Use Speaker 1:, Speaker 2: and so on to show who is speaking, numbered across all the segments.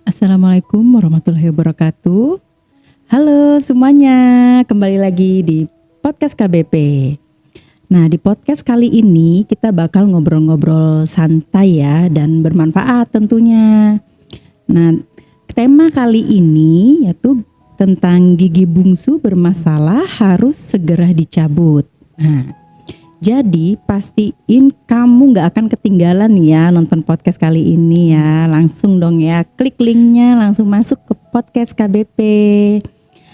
Speaker 1: Assalamualaikum warahmatullahi wabarakatuh. Halo semuanya, kembali lagi di podcast KBP. Nah, di podcast kali ini kita bakal ngobrol-ngobrol santai ya dan bermanfaat tentunya. Nah, tema kali ini yaitu tentang gigi bungsu bermasalah harus segera dicabut. Nah, jadi pastiin kamu gak akan ketinggalan ya nonton podcast kali ini ya. Langsung dong ya, klik linknya langsung masuk ke podcast KBP.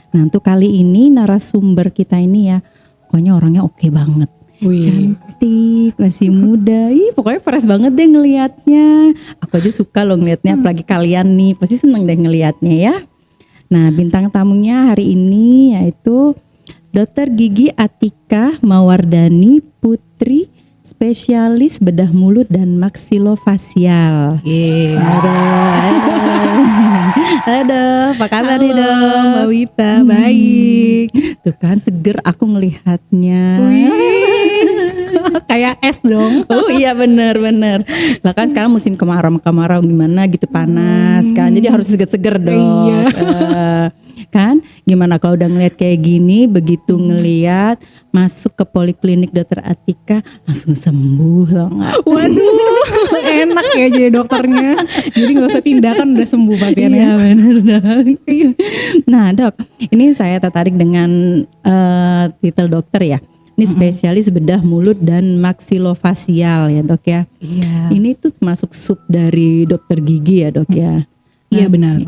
Speaker 1: Nah, untuk kali ini narasumber kita ini ya, pokoknya orangnya oke banget.
Speaker 2: Wih.
Speaker 1: Cantik, masih muda. Pokoknya fresh banget deh ngelihatnya. Aku aja suka loh ngelihatnya, apalagi kalian nih pasti seneng deh ngelihatnya ya. Nah, bintang tamunya hari ini yaitu Dr. Gigi Atika Mawardani Putri, spesialis bedah mulut dan maksilofasial. Aduh, apa kabar nih dong
Speaker 2: Mbak Wita? Baik.
Speaker 1: Tuh kan seger aku ngelihatnya.
Speaker 2: Kayak es dong.
Speaker 1: Oh iya benar. Bahkan sekarang musim kemarau gimana gitu, panas kan. Jadi harus seger-seger dong.
Speaker 2: Iya.
Speaker 1: Kan gimana kalau udah ngeliat kayak gini, begitu ngeliat masuk ke poliklinik Dr. Atika langsung sembuh loh.
Speaker 2: Waduh, enak ya jadi dokternya. Jadi nggak usah tindakan udah sembuh pasiennya.
Speaker 1: Iya benar dok. Nah dok, ini saya tertarik dengan titel dokter ya. Ini spesialis bedah mulut dan maksilofasial ya dok ya.
Speaker 2: Iya.
Speaker 1: Ini tuh masuk sub dari dokter gigi ya dok ya.
Speaker 2: Iya benar.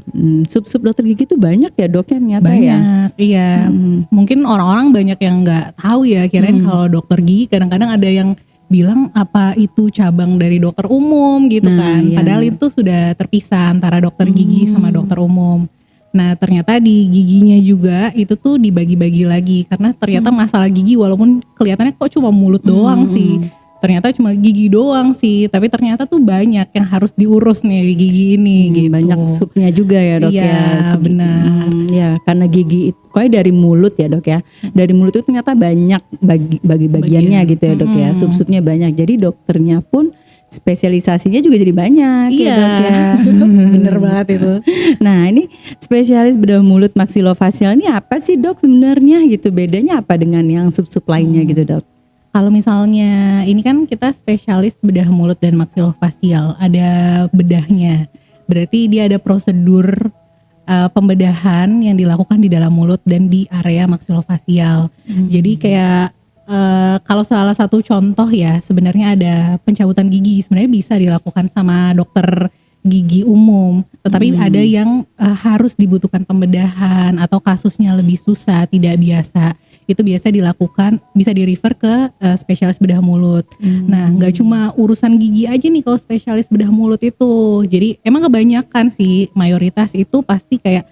Speaker 1: Sub-sub dokter gigi tuh banyak ya dok ya ternyata ya.
Speaker 2: Banyak, iya. Mungkin orang-orang banyak yang nggak tahu ya, kirain kalau dokter gigi kadang-kadang ada yang bilang apa itu cabang dari dokter umum gitu kan.
Speaker 1: Iya.
Speaker 2: Padahal itu sudah terpisah antara dokter gigi sama dokter umum. Nah ternyata di giginya juga itu tuh dibagi-bagi lagi karena ternyata masalah gigi walaupun kelihatannya kok cuma mulut doang sih. Ternyata cuma gigi doang sih, tapi ternyata tuh banyak yang harus diurus nih di gigi ini gitu.
Speaker 1: Banyak subnya juga ya dok
Speaker 2: iya,
Speaker 1: ya.
Speaker 2: Benar.
Speaker 1: Ya karena gigi itu pokoknya dari mulut ya dok ya. Dari mulut itu ternyata banyak bagi-bagiannya gitu ya dok ya. Sub-subnya banyak. Jadi dokternya pun spesialisasinya juga jadi banyak ya dok ya.
Speaker 2: Bener banget itu.
Speaker 1: Nah ini spesialis bedah mulut maksilofasial ini apa sih dok sebenarnya gitu? Bedanya apa dengan yang sub-sub lainnya gitu dok?
Speaker 2: Kalau misalnya ini kan kita spesialis bedah mulut dan maksilofasial, ada bedahnya. Berarti dia ada prosedur pembedahan yang dilakukan di dalam mulut dan di area maksilofasial. Jadi kayak kalau salah satu contoh ya, sebenarnya ada pencabutan gigi sebenarnya bisa dilakukan sama dokter gigi umum, tetapi ada yang harus dibutuhkan pembedahan atau kasusnya lebih susah, tidak biasa. Itu biasa dilakukan, bisa di-refer ke spesialis bedah mulut. Nah, nggak cuma urusan gigi aja nih kalau spesialis bedah mulut itu. Jadi emang kebanyakan sih, mayoritas itu pasti kayak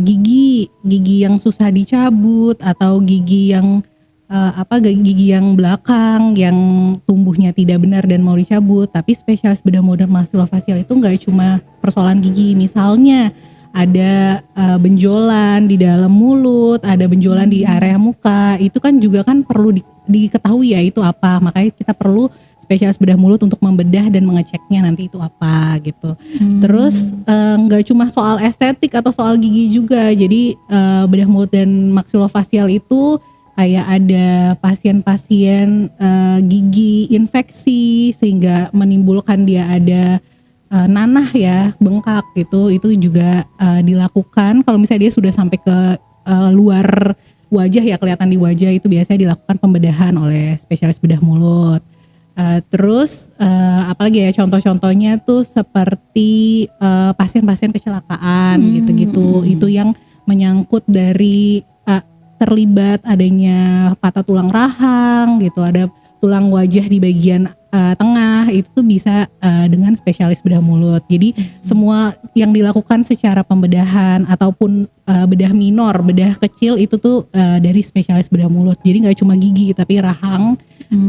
Speaker 2: gigi yang susah dicabut atau gigi yang gigi yang belakang yang tumbuhnya tidak benar dan mau dicabut. Tapi spesialis bedah mulut dan maksilofasial itu nggak cuma persoalan gigi, misalnya ada benjolan di dalam mulut, ada benjolan di area muka, itu kan juga kan perlu diketahui ya itu apa. Makanya kita perlu spesialis bedah mulut untuk membedah dan mengeceknya nanti itu apa gitu. Terus nggak cuma soal estetik atau soal gigi juga. Jadi bedah mulut dan maksilofasial itu kayak ada pasien-pasien gigi infeksi sehingga menimbulkan dia ada nanah ya, bengkak gitu, itu juga dilakukan. Kalau misalnya dia sudah sampai ke luar wajah ya, kelihatan di wajah, itu biasanya dilakukan pembedahan oleh spesialis bedah mulut. Terus apalagi ya contoh-contohnya tuh seperti pasien-pasien kecelakaan gitu-gitu, itu yang menyangkut dari terlibat adanya patah tulang rahang gitu, ada tulang wajah di bagian tengah itu tuh bisa dengan spesialis bedah mulut. Jadi semua yang dilakukan secara pembedahan ataupun bedah minor, bedah kecil itu tuh dari spesialis bedah mulut. Jadi nggak cuma gigi tapi rahang,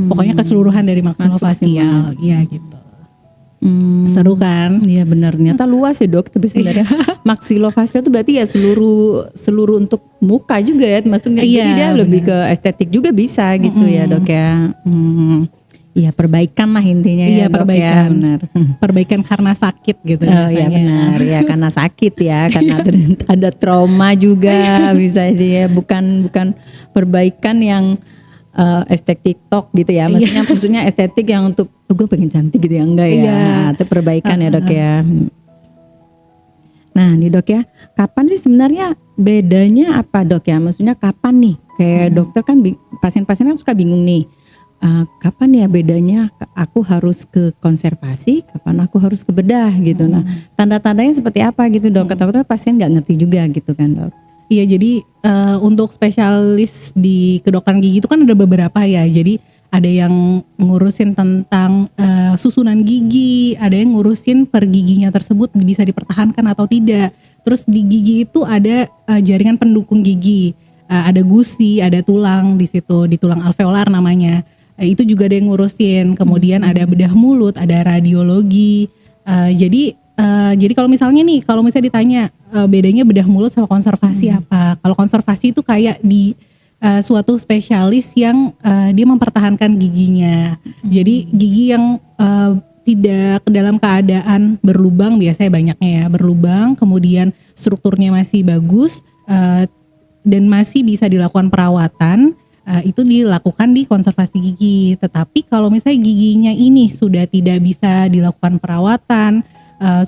Speaker 2: pokoknya keseluruhan dari maksilofasial. Iya gitu. Seru kan?
Speaker 1: Iya benar, ternyata luas ya dok. Tapi sebenarnya maksilofasial itu berarti ya seluruh untuk muka juga ya, maksudnya. Jadi dia lebih ke estetik juga bisa gitu ya dok ya. Iya perbaikan lah intinya ya dok ya. Benar.
Speaker 2: Perbaikan karena sakit gitu.
Speaker 1: Iya benar ya, karena sakit ya, karena ada trauma juga bisa aja ya. Bukan perbaikan yang estetik TikTok gitu ya, maksudnya estetik yang untuk gue pengen cantik gitu ya, enggak ya, itu perbaikan ya dok ya. Nah nih dok ya, kapan sih sebenarnya bedanya apa dok ya, maksudnya kapan nih, kayak dokter kan pasien-pasien kan suka bingung nih, kapan ya bedanya aku harus ke konservasi, kapan aku harus ke bedah gitu. Nah tanda-tandanya seperti apa gitu dok, kata-kata pasien nggak ngerti juga gitu kan dok.
Speaker 2: Iya, jadi untuk spesialis di kedokteran gigi itu kan ada beberapa ya. Jadi ada yang ngurusin tentang susunan gigi, ada yang ngurusin per giginya tersebut bisa dipertahankan atau tidak. Terus di gigi itu ada jaringan pendukung gigi, ada gusi, ada tulang di situ, di tulang alveolar namanya. Itu juga ada yang ngurusin. Kemudian ada bedah mulut, ada radiologi. Jadi kalau misalnya ditanya bedanya bedah mulut sama konservasi apa? Kalau konservasi itu kayak di suatu spesialis yang dia mempertahankan giginya. Jadi gigi yang tidak dalam keadaan berlubang, biasanya banyaknya ya berlubang, kemudian strukturnya masih bagus dan masih bisa dilakukan perawatan, itu dilakukan di konservasi gigi. Tetapi kalau misalnya giginya ini sudah tidak bisa dilakukan perawatan,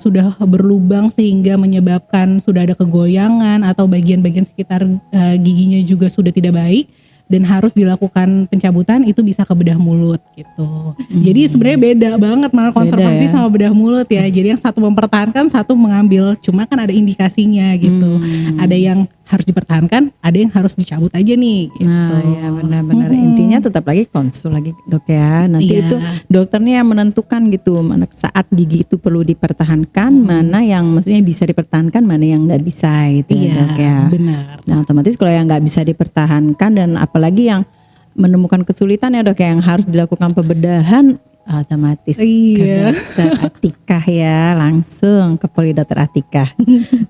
Speaker 2: sudah berlubang sehingga menyebabkan sudah ada kegoyangan atau bagian-bagian sekitar giginya juga sudah tidak baik dan harus dilakukan pencabutan, itu bisa ke bedah mulut gitu. Jadi sebenarnya beda banget malah konservasi sama bedah mulut ya. Jadi yang satu mempertahankan, satu mengambil. Cuma kan ada indikasinya gitu. Ada yang harus dipertahankan, ada yang harus dicabut aja nih gitu.
Speaker 1: Nah ya benar-benar intinya tetap lagi konsul lagi dok ya. Nanti itu dokternya yang menentukan gitu mana saat gigi itu perlu dipertahankan, mana yang maksudnya bisa dipertahankan, mana yang nggak bisa gitu ya dok ya.
Speaker 2: Benar.
Speaker 1: Nah otomatis kalau yang nggak bisa dipertahankan dan apalagi yang menemukan kesulitan ya dok ya, yang harus dilakukan pembedahan, otomatis ke dokter Atikah ya, langsung ke Polidokter Atikah.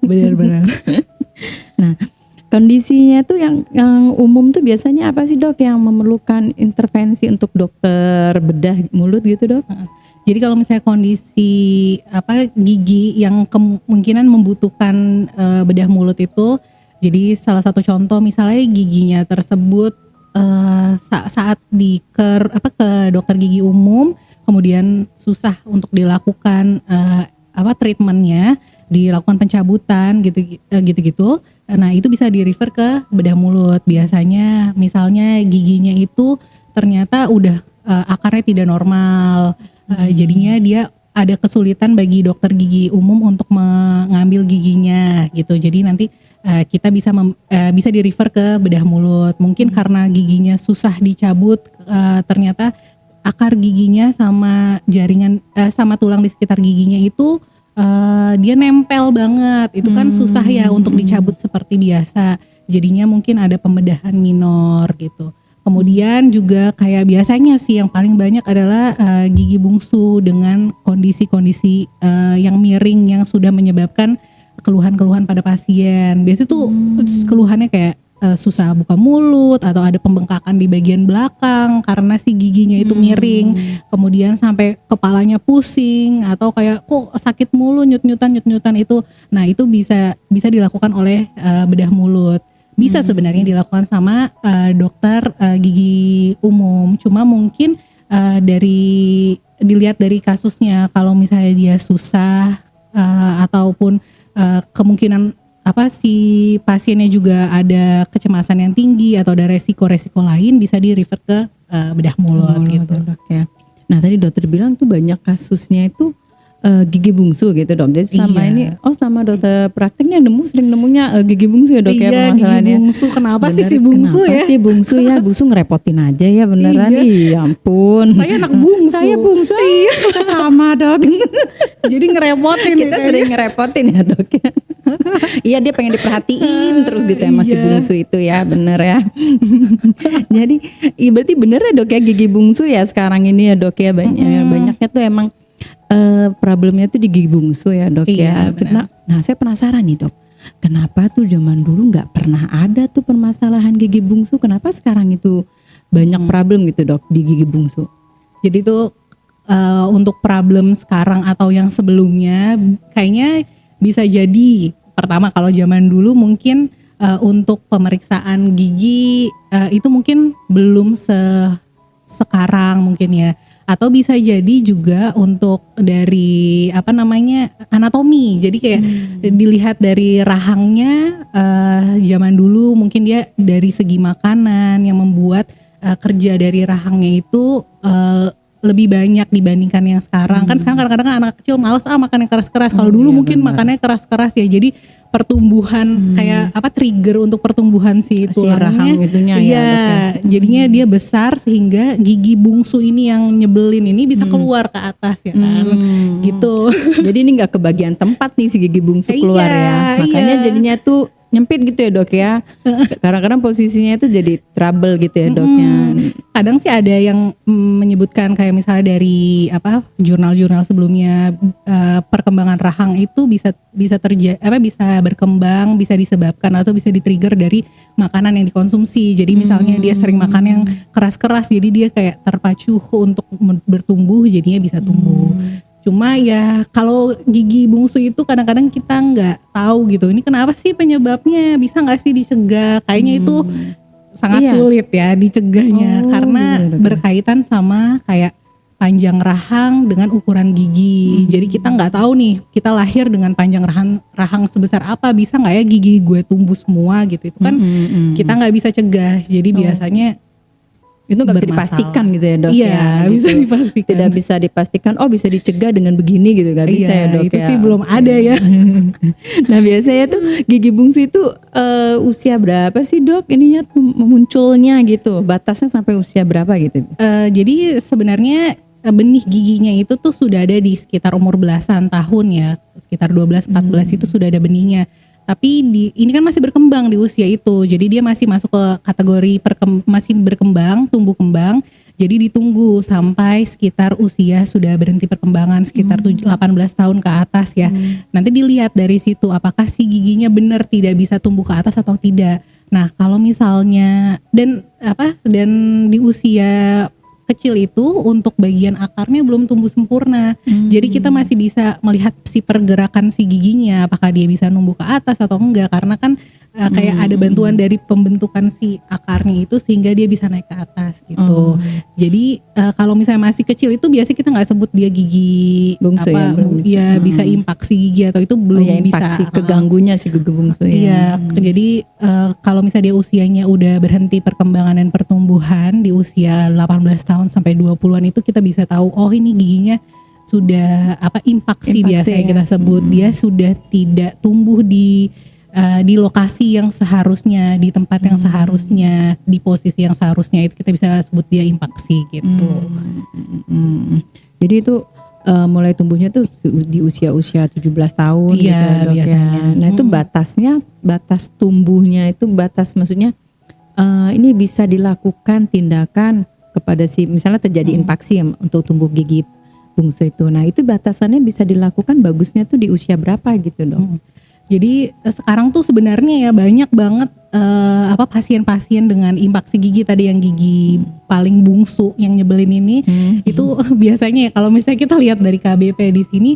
Speaker 2: Benar-benar.
Speaker 1: Nah kondisinya tuh yang umum tuh biasanya apa sih dok yang memerlukan intervensi untuk dokter bedah mulut gitu dok?
Speaker 2: Jadi kalau misalnya kondisi gigi yang kemungkinan membutuhkan bedah mulut itu, jadi salah satu contoh misalnya giginya tersebut saat ke dokter gigi umum, kemudian susah untuk dilakukan treatmentnya, dilakukan pencabutan gitu. Nah itu bisa di refer ke bedah mulut. Biasanya misalnya giginya itu ternyata udah akarnya tidak normal, jadinya dia ada kesulitan bagi dokter gigi umum untuk mengambil giginya gitu. Jadi nanti kita bisa di refer ke bedah mulut. Mungkin karena giginya susah dicabut, ternyata akar giginya sama jaringan sama tulang di sekitar giginya itu dia nempel banget, itu kan susah ya untuk dicabut seperti biasa. Jadinya mungkin ada pembedahan minor gitu. Kemudian juga kayak biasanya sih yang paling banyak adalah gigi bungsu dengan kondisi-kondisi yang miring yang sudah menyebabkan keluhan-keluhan pada pasien. Biasanya tuh keluhannya kayak susah buka mulut atau ada pembengkakan di bagian belakang karena si giginya itu miring, kemudian sampai kepalanya pusing atau kayak kok sakit mulu, nyut-nyutan itu. Nah itu bisa dilakukan oleh bedah mulut. Bisa sebenarnya dilakukan sama dokter gigi umum. Cuma mungkin dilihat dari kasusnya, kalau misalnya dia susah ataupun kemungkinan si pasiennya juga ada kecemasan yang tinggi atau ada resiko-resiko lain, bisa di refer ke bedah mulut gitu.
Speaker 1: Dok, ya. Nah tadi dokter bilang tuh banyak kasusnya itu gigi bungsu gitu dok. Jadi selama
Speaker 2: Iya.
Speaker 1: ini selama dokter prakteknya sering nemunya gigi bungsu ya dok ya
Speaker 2: Iya, gigi
Speaker 1: permasalahannya.
Speaker 2: bungsu. Kenapa sih
Speaker 1: Bener,
Speaker 2: si bungsu
Speaker 1: kenapa
Speaker 2: ya?
Speaker 1: sih bungsu ya? Bungsu ngerepotin aja ya beneran.
Speaker 2: Iya.
Speaker 1: Iya ampun.
Speaker 2: Saya anak bungsu.
Speaker 1: Saya bungsu. Iya. Kita sama dok.
Speaker 2: Jadi ngerepotin.
Speaker 1: Kita sering ngerepotin ya dok ya. Iya dia pengen diperhatiin terus gitu ya masih
Speaker 2: Iya.
Speaker 1: bungsu itu ya bener ya. Jadi berarti bener ya dok ya gigi bungsu ya sekarang ini ya dok ya banyaknya tuh emang problemnya tuh di gigi bungsu ya dok
Speaker 2: Iya,
Speaker 1: ya. Nah saya penasaran nih dok. Kenapa tuh zaman dulu nggak pernah ada tuh permasalahan gigi bungsu? Kenapa sekarang itu banyak problem gitu dok di gigi bungsu?
Speaker 2: Jadi tuh untuk problem sekarang atau yang sebelumnya kayaknya bisa jadi pertama kalau zaman dulu mungkin untuk pemeriksaan gigi itu mungkin belum sekarang mungkin ya, atau bisa jadi juga untuk dari anatomi. Jadi kayak dilihat dari rahangnya zaman dulu mungkin dia dari segi makanan yang membuat kerja dari rahangnya itu lebih banyak dibandingkan yang sekarang. Kan sekarang kadang-kadang anak kecil malas makan yang keras-keras. Kalau dulu
Speaker 1: iya,
Speaker 2: mungkin
Speaker 1: benar.
Speaker 2: makannya keras-keras ya. Jadi pertumbuhan kayak trigger untuk pertumbuhan si tulangnya.
Speaker 1: rahang itunya ya,
Speaker 2: Iya,
Speaker 1: dok ya.
Speaker 2: jadinya dia besar sehingga gigi bungsu ini yang nyebelin ini bisa keluar ke atas ya kan. Gitu.
Speaker 1: Jadi ini nggak kebagian tempat nih si gigi bungsu keluar ya.
Speaker 2: Iya,
Speaker 1: Makanya
Speaker 2: iya.
Speaker 1: jadinya tuh nyempit gitu ya dok ya. Kadang-kadang posisinya itu jadi trouble gitu ya doknya.
Speaker 2: Kadang sih ada yang menyebutkan kayak misalnya dari jurnal-jurnal sebelumnya perkembangan rahang itu bisa berkembang, bisa disebabkan atau bisa di-trigger dari makanan yang dikonsumsi. Jadi misalnya dia sering makan yang keras-keras, jadi dia kayak terpacu untuk bertumbuh, jadinya bisa tumbuh. Cuma ya kalau gigi bungsu itu kadang-kadang kita nggak tahu gitu. Ini kenapa sih penyebabnya? Bisa nggak sih dicegah? Kayaknya itu sangat
Speaker 1: Iya.
Speaker 2: sulit ya dicegahnya karena
Speaker 1: gitu.
Speaker 2: berkaitan sama kayak panjang rahang dengan ukuran gigi. Jadi kita nggak tahu nih kita lahir dengan panjang rahang sebesar apa, bisa nggak ya gigi gue tumbuh semua gitu. Itu kan kita nggak bisa cegah. Jadi biasanya
Speaker 1: Itu nggak bisa
Speaker 2: bermasalah.
Speaker 1: dipastikan gitu ya dok
Speaker 2: Iya,
Speaker 1: ya.
Speaker 2: bisa
Speaker 1: gitu.
Speaker 2: dipastikan.
Speaker 1: Tidak bisa dipastikan. Bisa dicegah dengan begini gitu. Nggak bisa ya dok
Speaker 2: itu
Speaker 1: ya.
Speaker 2: sih belum ada ya.
Speaker 1: Nah biasanya tuh gigi bungsu itu usia berapa sih dok? Ininya tuh munculnya gitu. Batasnya sampai usia berapa gitu?
Speaker 2: Jadi sebenarnya benih giginya itu tuh sudah ada di sekitar umur belasan tahun ya, sekitar 12-14 itu sudah ada benihnya. Tapi ini kan masih berkembang di usia itu, jadi dia masih masuk ke kategori masih berkembang, tumbuh kembang. Jadi ditunggu sampai sekitar usia sudah berhenti perkembangan sekitar 18 tahun ke atas ya. Nanti dilihat dari situ apakah si giginya benar tidak bisa tumbuh ke atas atau tidak. Nah kalau misalnya dan di usia kecil itu untuk bagian akarnya belum tumbuh sempurna. Jadi kita masih bisa melihat si pergerakan si giginya, apakah dia bisa numbuh ke atas atau enggak, karena kan kayak ada bantuan dari pembentukan si akarnya itu sehingga dia bisa naik ke atas gitu. Jadi kalau misalnya masih kecil itu biasanya kita nggak sebut dia gigi
Speaker 1: Bungsu ya, belum bisa.
Speaker 2: bisa impaksi gigi atau itu belum
Speaker 1: ya,
Speaker 2: bisa.
Speaker 1: infeksi keganggunya si gigi bungsu ya.
Speaker 2: Iya, jadi kalau misalnya dia usianya udah berhenti perkembangan dan pertumbuhan di usia 18 tahun sampai 20-an itu kita bisa tahu ini giginya sudah impaksi biasanya
Speaker 1: ya.
Speaker 2: kita sebut. Dia sudah tidak tumbuh di lokasi yang seharusnya, di tempat yang seharusnya, di posisi yang seharusnya, itu kita bisa sebut dia impaksi gitu.
Speaker 1: Jadi itu mulai tumbuhnya tuh di usia-usia 17 tahun gitu
Speaker 2: Iya,
Speaker 1: ya dok
Speaker 2: biasanya.
Speaker 1: ya. Nah itu batas tumbuhnya itu maksudnya ini bisa dilakukan tindakan kepada misalnya terjadi infeksi untuk tumbuh gigi bungsu itu. Nah itu batasannya bisa dilakukan bagusnya tuh di usia berapa gitu dok?
Speaker 2: Jadi sekarang tuh sebenarnya ya banyak banget pasien-pasien dengan impaksi gigi tadi, yang gigi paling bungsu yang nyebelin ini itu biasanya ya kalau misalnya kita lihat dari KBP di sini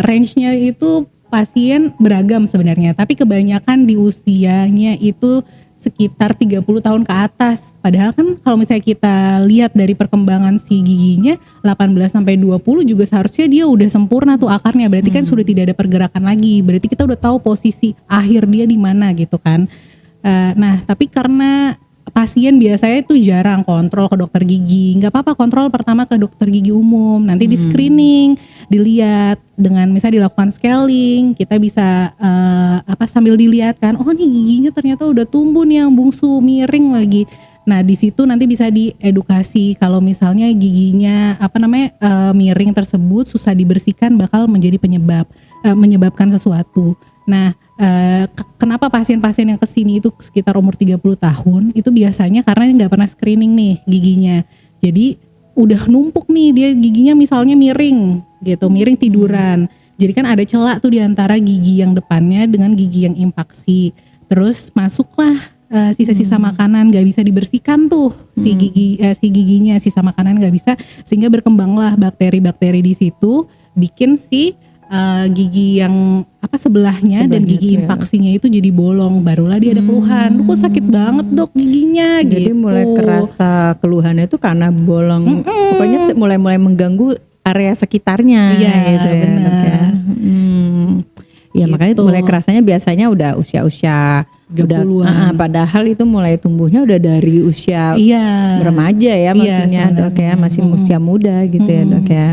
Speaker 2: range-nya itu pasien beragam sebenarnya, tapi kebanyakan di usianya itu sekitar 30 tahun ke atas. Padahal kan kalau misalnya kita lihat dari perkembangan si giginya 18 sampai 20 juga seharusnya dia udah sempurna tuh akarnya. Berarti kan sudah tidak ada pergerakan lagi. Berarti kita udah tahu posisi akhir dia di mana gitu kan. Nah, tapi karena pasien biasanya itu jarang kontrol ke dokter gigi, nggak apa-apa kontrol pertama ke dokter gigi umum, nanti di screening, dilihat dengan misalnya dilakukan scaling, kita bisa sambil dilihat kan, oh nih giginya ternyata udah tumbuh nih yang bungsu miring lagi. Nah di situ nanti bisa diedukasi kalau misalnya giginya miring tersebut susah dibersihkan bakal menjadi menyebabkan sesuatu. Nah kenapa pasien-pasien yang kesini itu sekitar umur 30 tahun itu biasanya karena nggak pernah screening nih giginya. Jadi udah numpuk nih dia giginya misalnya miring gitu, miring tiduran. Jadi kan ada celah tuh di antara gigi yang depannya dengan gigi yang impaksi. Terus masuklah sisa-sisa makanan nggak bisa dibersihkan tuh si giginya, sisa makanan nggak bisa, sehingga berkembanglah bakteri-bakteri di situ bikin si gigi yang sebelahnya dan gigi impaksinya itu jadi bolong, barulah dia ada keluhan. Kok sakit banget dok giginya.
Speaker 1: Jadi
Speaker 2: gitu.
Speaker 1: mulai kerasa keluhannya itu karena bolong. Pokoknya mulai mengganggu area sekitarnya.
Speaker 2: Iya
Speaker 1: gitu ya,
Speaker 2: benar.
Speaker 1: dok ya. Ya
Speaker 2: Gitu.
Speaker 1: makanya mulai kerasanya biasanya udah usia
Speaker 2: 30-an.
Speaker 1: Padahal itu mulai tumbuhnya udah dari usia remaja ya maksudnya dok ya, masih usia muda gitu ya dok ya.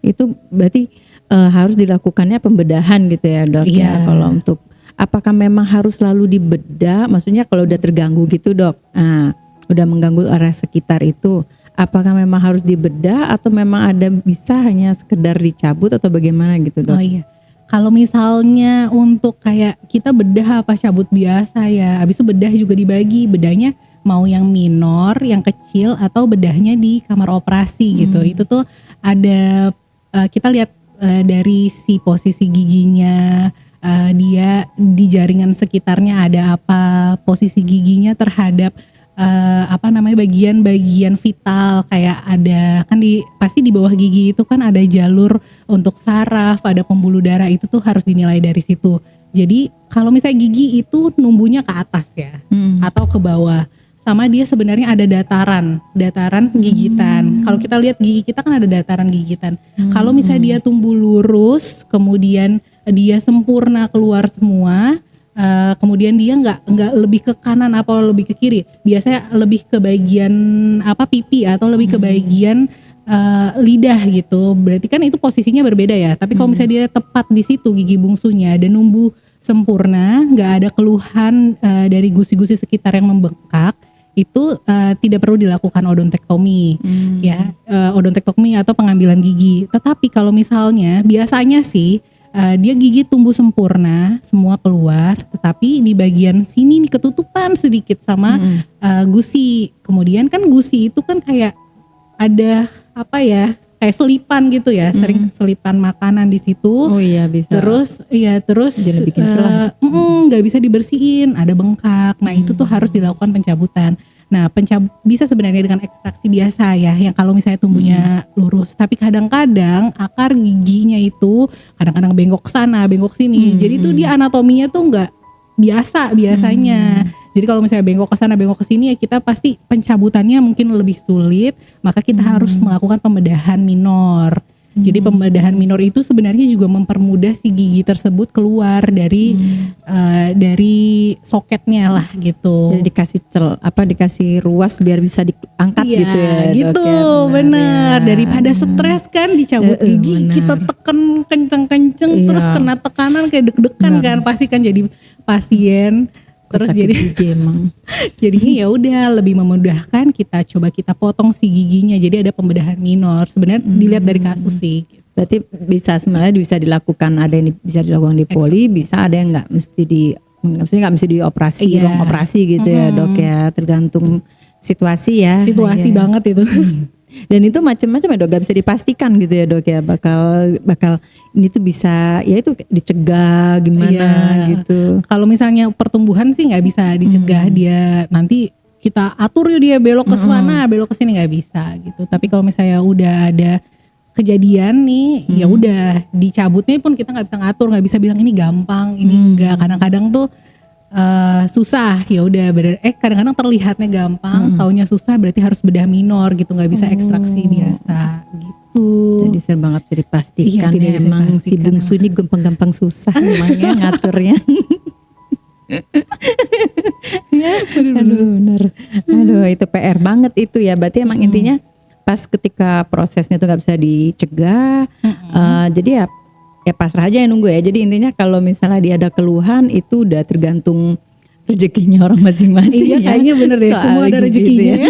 Speaker 1: Itu berarti harus dilakukannya pembedahan gitu ya dok ya. Kalau untuk apakah memang harus selalu dibedah, maksudnya kalau udah terganggu gitu dok, udah mengganggu area sekitar itu, apakah memang harus dibedah atau memang ada bisa hanya sekedar dicabut atau bagaimana gitu dok?
Speaker 2: Oh iya, kalau misalnya untuk kayak kita bedah apa cabut biasa ya, habis itu bedah juga dibagi, bedahnya mau yang minor, yang kecil atau bedahnya di kamar operasi gitu. Itu tuh ada kita lihat dari si posisi giginya, dia di jaringan sekitarnya ada apa, posisi giginya terhadap bagian-bagian vital, kayak ada kan pasti di bawah gigi itu kan ada jalur untuk saraf, ada pembuluh darah, itu tuh harus dinilai dari situ. Jadi kalau misalnya gigi itu numbuhnya ke atas ya atau ke bawah, sama dia sebenarnya ada dataran gigitan. Kalau kita lihat gigi kita kan ada dataran gigitan. Kalau misalnya dia tumbuh lurus, kemudian dia sempurna keluar semua, kemudian dia nggak lebih ke kanan apa lebih ke kiri, biasanya lebih ke bagian pipi atau lebih ke bagian lidah gitu. Berarti kan itu posisinya berbeda ya. Tapi kalau misalnya dia tepat di situ gigi bungsunya dan numbuh sempurna, nggak ada keluhan dari gusi-gusi sekitar yang membengkak, itu tidak perlu dilakukan odontektomi ya, odontektomi atau pengambilan gigi. Tetapi kalau misalnya biasanya sih dia gigi tumbuh sempurna semua keluar, tetapi di bagian sini nih ketutupan sedikit sama gusi. Kemudian kan gusi itu kan kayak ada kayak selipan gitu ya, sering selipan makanan di situ.
Speaker 1: Oh iya bisa.
Speaker 2: Terus
Speaker 1: jadi bikin celah.
Speaker 2: Nggak bisa dibersihin, ada bengkak. Nah itu tuh harus dilakukan pencabutan. Nah bisa sebenarnya dengan ekstraksi biasa ya, yang kalau misalnya tumbuhnya lurus. Tapi kadang-kadang akar giginya itu kadang-kadang bengkok sana, bengkok sini. Jadi tuh dia anatominya tuh nggak biasanya. Jadi kalau misalnya bengkok ke sana, bengkok ke sini ya kita pasti pencabutannya mungkin lebih sulit, maka kita harus melakukan pembedahan minor. Jadi pembedahan minor itu sebenarnya juga mempermudah si gigi tersebut keluar dari soketnya lah gitu.
Speaker 1: Jadi dikasih ruas biar bisa diangkat gitu ya.
Speaker 2: Gitu,
Speaker 1: dok, ya,
Speaker 2: benar. Daripada stres kan dicabut gigi,
Speaker 1: benar.
Speaker 2: kita tekan kenceng-kenceng, terus kena tekanan kayak deg-degan kan, pasti kan jadi pasien. Terus jadi
Speaker 1: gigi emang.
Speaker 2: jadinya ya udah lebih memudahkan kita potong si giginya. Jadi ada pembedahan minor. Sebenarnya dilihat dari kasus sih.
Speaker 1: Berarti sebenarnya bisa dilakukan, ada yang bisa dilakukan di poli, bisa ada yang nggak mesti dioperasi, ruang operasi gitu ya dok ya, tergantung situasi ya.
Speaker 2: Situasi banget itu.
Speaker 1: Dan itu macam-macam ya dok, gak bisa dipastikan gitu ya dok ya, bakal ini tuh bisa ya itu dicegah gimana gitu.
Speaker 2: Kalau misalnya pertumbuhan sih nggak bisa dicegah, dia nanti kita atur yuk dia belok ke sana, belok ke sini, nggak bisa gitu. Tapi kalau misalnya udah ada kejadian nih, ya udah dicabutnya pun kita nggak bisa ngatur, nggak bisa bilang ini gampang, ini enggak. Kadang-kadang tuh susah, ya udah kadang-kadang terlihatnya gampang, taunya susah, berarti harus bedah minor gitu, nggak bisa ekstraksi biasa gitu.
Speaker 1: Jadi sering banget bisa dipastikan
Speaker 2: Iya,
Speaker 1: ya, emang si bungsu ini gampang-gampang susah emangnya ngaturnya. Aduh bener. Aduh itu PR banget itu ya, berarti emang intinya pas ketika prosesnya tuh nggak bisa dicegah, jadi ya pasrah aja yang nunggu ya. Jadi intinya kalau misalnya dia ada keluhan itu udah tergantung rezekinya orang masing-masing.
Speaker 2: Iya, kayaknya bener deh,
Speaker 1: Soal
Speaker 2: semua ada
Speaker 1: gigi itu
Speaker 2: rezekinya.
Speaker 1: ya.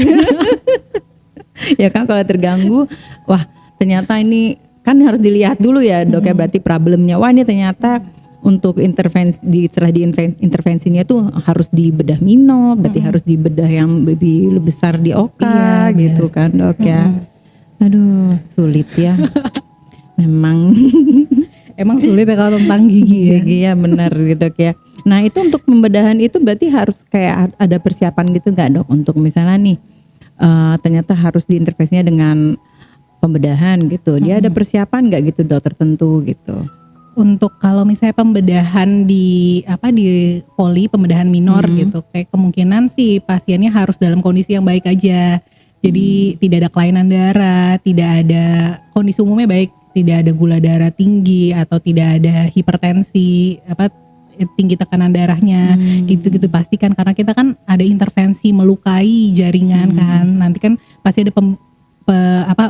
Speaker 1: Ya kan kalau terganggu, wah ternyata ini kan harus dilihat dulu ya dok ya, berarti problemnya. Wah ini ternyata untuk intervensi setelah intervensinya tuh harus dibedah minor, berarti harus dibedah yang lebih besar di oka gitu kan dok ya. Aduh sulit ya. Memang
Speaker 2: Emang sulit ya kalau tentang gigi ya.
Speaker 1: gigi ya benar gitu dok ya. Nah itu untuk pembedahan itu berarti harus kayak ada persiapan gitu nggak dok untuk misalnya nih ternyata harus diintervensinya dengan pembedahan gitu. Dia ada persiapan nggak gitu dok tertentu gitu?
Speaker 2: Untuk kalau misalnya pembedahan di poli pembedahan minor gitu, kayak kemungkinan sih pasiennya harus dalam kondisi yang baik aja. Jadi tidak ada kelainan darah, tidak ada kondisi umumnya baik, tidak ada gula darah tinggi atau tidak ada hipertensi, tinggi tekanan darahnya, gitu-gitu pastikan, karena kita kan ada intervensi melukai jaringan kan, nanti kan pasti ada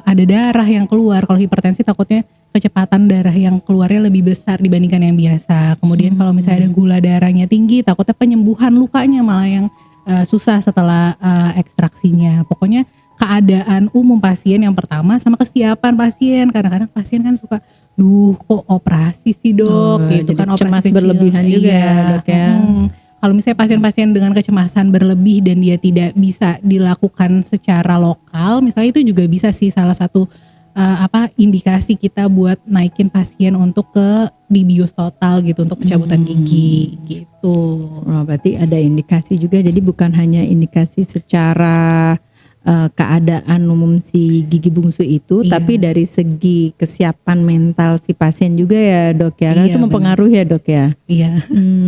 Speaker 2: ada darah yang keluar. Kalau hipertensi takutnya kecepatan darah yang keluarnya lebih besar dibandingkan yang biasa. Kemudian kalau misalnya ada gula darahnya tinggi, takutnya penyembuhan lukanya malah yang susah setelah ekstraksinya. Pokoknya keadaan umum pasien yang pertama sama kesiapan pasien. Kadang-kadang pasien kan suka, kok operasi sih dok, gitu kan, operasi
Speaker 1: cemas
Speaker 2: kecil.
Speaker 1: berlebihan juga ya dok ya.
Speaker 2: Kalau misalnya pasien-pasien dengan kecemasan berlebih dan dia tidak bisa dilakukan secara lokal, misalnya itu juga bisa sih salah satu indikasi kita buat naikin pasien untuk ke dibius total gitu, untuk pencabutan gigi gitu.
Speaker 1: Oh, berarti ada indikasi juga, jadi bukan hanya indikasi secara keadaan umum si gigi bungsu itu, tapi dari segi kesiapan mental si pasien juga ya dok ya, karena itu mempengaruhi ya dok ya.
Speaker 2: Iya.